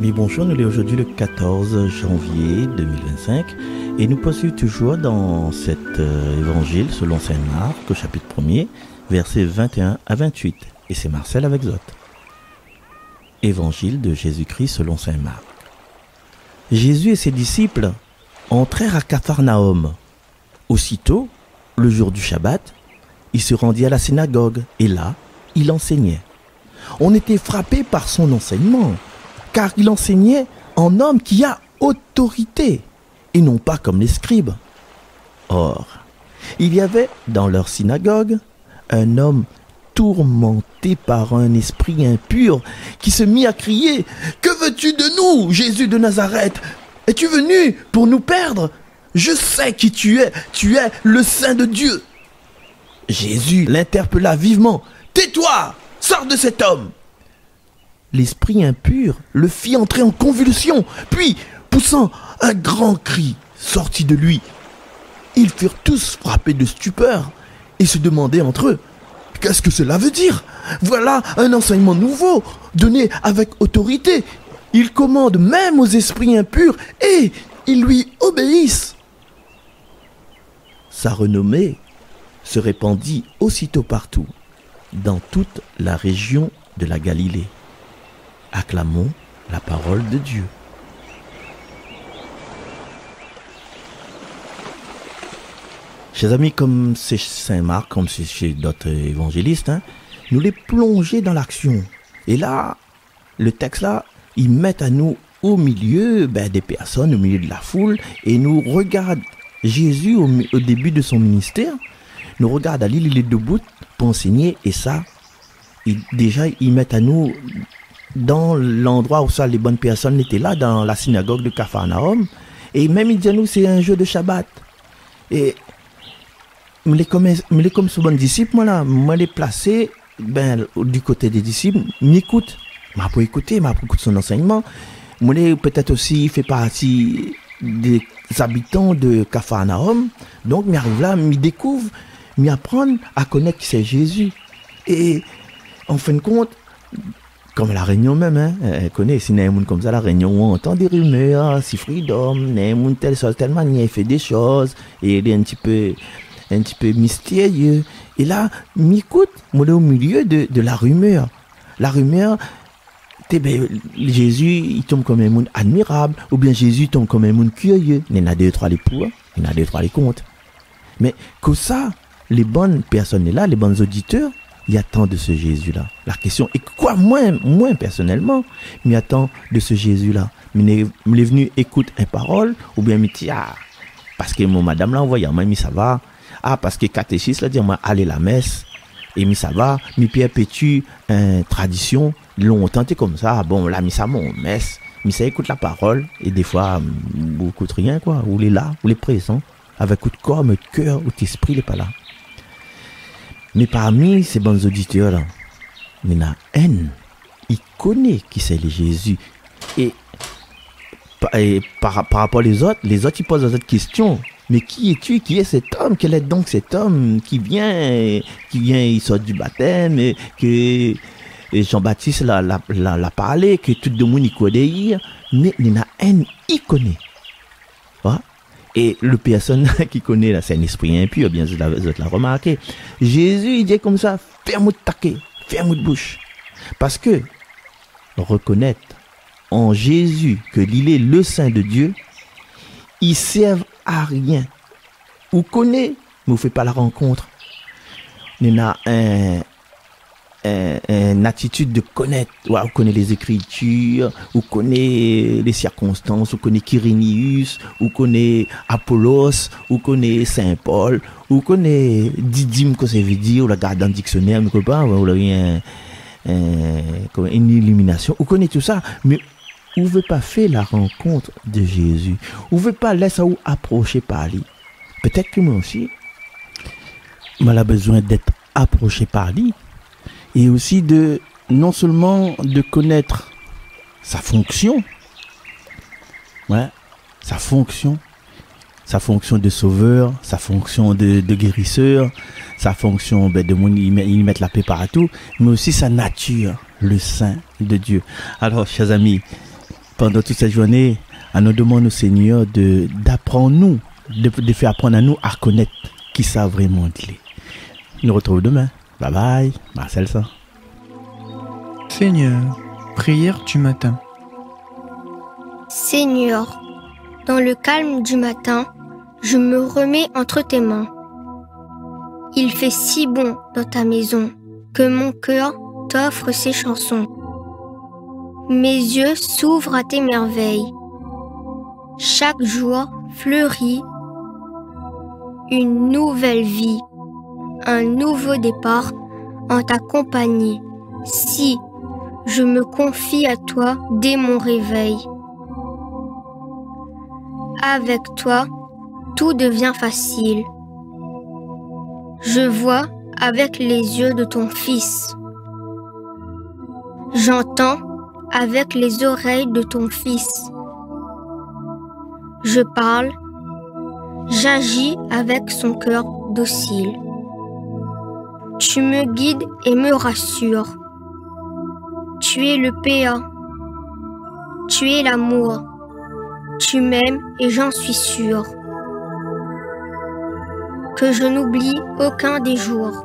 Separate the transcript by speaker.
Speaker 1: amis, bonjour. Nous sommes aujourd'hui le 14 janvier 2025 et nous poursuivons toujours dans cet évangile selon saint Marc au chapitre 1er, versets 21 à 28. Et c'est Marcel avec Zot. Évangile de Jésus-Christ selon saint Marc. Jésus et ses disciples entrèrent à Capharnaüm. Aussitôt, le jour du Shabbat, il se rendit à la synagogue et là, il enseignait. On était frappé par son enseignement, car il enseignait en homme qui a autorité, et non pas comme les scribes. Or, il y avait dans leur synagogue un homme tourmenté par un esprit impur qui se mit à crier « Que veux-tu de nous, Jésus de Nazareth? Es-tu venu pour nous perdre? Je sais qui tu es le Saint de Dieu. » Jésus l'interpella vivement « Tais-toi, sors de cet homme !» L'esprit impur le fit entrer en convulsion, puis, poussant un grand cri, sortit de lui. Ils furent tous frappés de stupeur et se demandaient entre eux « Qu'est-ce que cela veut dire? Voilà un enseignement nouveau, donné avec autorité. Il commande même aux esprits impurs et ils lui obéissent. » Sa renommée se répandit aussitôt partout, dans toute la région de la Galilée. Acclamons la parole de Dieu. Chers amis, comme c'est saint Marc, comme c'est chez d'autres évangélistes, nous les plongeons dans l'action. Et là, le texte là, ils mettent à nous au milieu des personnes, au milieu de la foule, et nous regardent Jésus au début de son ministère, nous regardent à l'île, il est debout pour enseigner, et ça, déjà, ils mettent à nous dans l'endroit où ça, les bonnes personnes étaient là, dans la synagogue de Capharnaüm, et même ils disent à nous, c'est un jour de Shabbat. Et comme ce bon disciple, moi les placer du côté des disciples, m'écoute, m'a pour écouter, m'a pour écouter son enseignement. Moi peut-être aussi fait partie des habitants de Capharnaüm, donc m'arrive là, m'y découvre, m'y apprendre à connaître qui c'est Jésus. Et en fin de compte, comme la réunion même, elle connaît, si n'est un comme ça, la réunion, on entend des rumeurs, si freedom, n'est un telle chose, telle manière, il fait des choses, et il est un petit peu mystérieux. Et là, m'écoute, moi, au milieu de la rumeur. La rumeur, Jésus, il tombe comme un monde admirable, ou bien Jésus tombe comme un monde curieux. Il y en a deux, trois les pour, il y en a deux, trois les contre. Mais que ça, les bonnes personnes là, les bons auditeurs, il attend de ce Jésus-là. La question est quoi, moi personnellement, m'y attend de ce Jésus-là. Mais il est venu écouter une parole, ou bien me dit, parce que mon madame l'a envoyé, moi, ça va. Parce que catéchiste l'a dit, moi, aller la messe, et ça va, mi perpétue une tradition, longtemps, comme ça, bon, là, ça mon messe, ça écoute la parole, et des fois, vous écoute rien, quoi, ou les là, ou les présents, avec coup de corps, de cœur, ou d'esprit, il n'est pas là. Mais parmi ces bons auditeurs-là, il y en a un, il connaît qui c'est le Jésus. Et par rapport aux autres, ils posent d'autres questions. Mais qui es-tu? Qui est cet homme? Quel est donc cet homme qui vient, il sort du baptême, et que Jean-Baptiste l'a parlé, que tout le monde y connaît. Mais il y en a un, il connaît. Ouais? Et le personne qui connaît là, c'est un esprit impur, bien sûr, vous l'avez remarqué. Jésus, il dit comme ça, ferme ta queue, ferme ta bouche. Parce que reconnaître en Jésus que il est le Saint de Dieu, il sert à rien. Vous connaissez, mais vous ne faites pas la rencontre. Il y a une attitude de connaître. Vous connaissez les Écritures, vous connaissez les circonstances, vous connaissez Quirinius, vous connaissez Apollos, vous connaissez Saint Paul, vous connaissez Didyme, que ça veut dire, vous la gardez dans le dictionnaire, vous avez une illumination, vous connaissez tout ça, mais vous ne pouvez pas faire la rencontre de Jésus. Vous ne pouvez pas laisser vous approcher par lui. Peut-être que moi aussi, moi j'ai besoin d'être approché par lui. Et aussi non seulement de connaître sa fonction, sa fonction de sauveur, sa fonction de guérisseur, sa fonction de monde, il met la paix partout, mais aussi sa nature, le Saint de Dieu. Alors, chers amis,
Speaker 2: pendant toute cette journée, on nous demande au Seigneur d'apprendre nous, de faire apprendre à nous à connaître qui ça vraiment est. Nous retrouvons demain. Bye bye, Marcel ça.
Speaker 3: Seigneur, prière du matin.
Speaker 4: Seigneur, dans le calme du matin, je me remets entre tes mains. Il fait si bon dans ta maison que mon cœur t'offre ses chansons. Mes yeux s'ouvrent à tes merveilles. Chaque jour fleurit une nouvelle vie, un nouveau départ en ta compagnie. Si je me confie à toi dès mon réveil. Avec toi, tout devient facile. Je vois avec les yeux de ton Fils. J'entends avec les oreilles de ton Fils. Je parle, j'agis avec son cœur docile. Tu me guides et me rassures. Tu es le PA. Tu es l'amour. Tu m'aimes et j'en suis sûre. Que je n'oublie aucun des jours.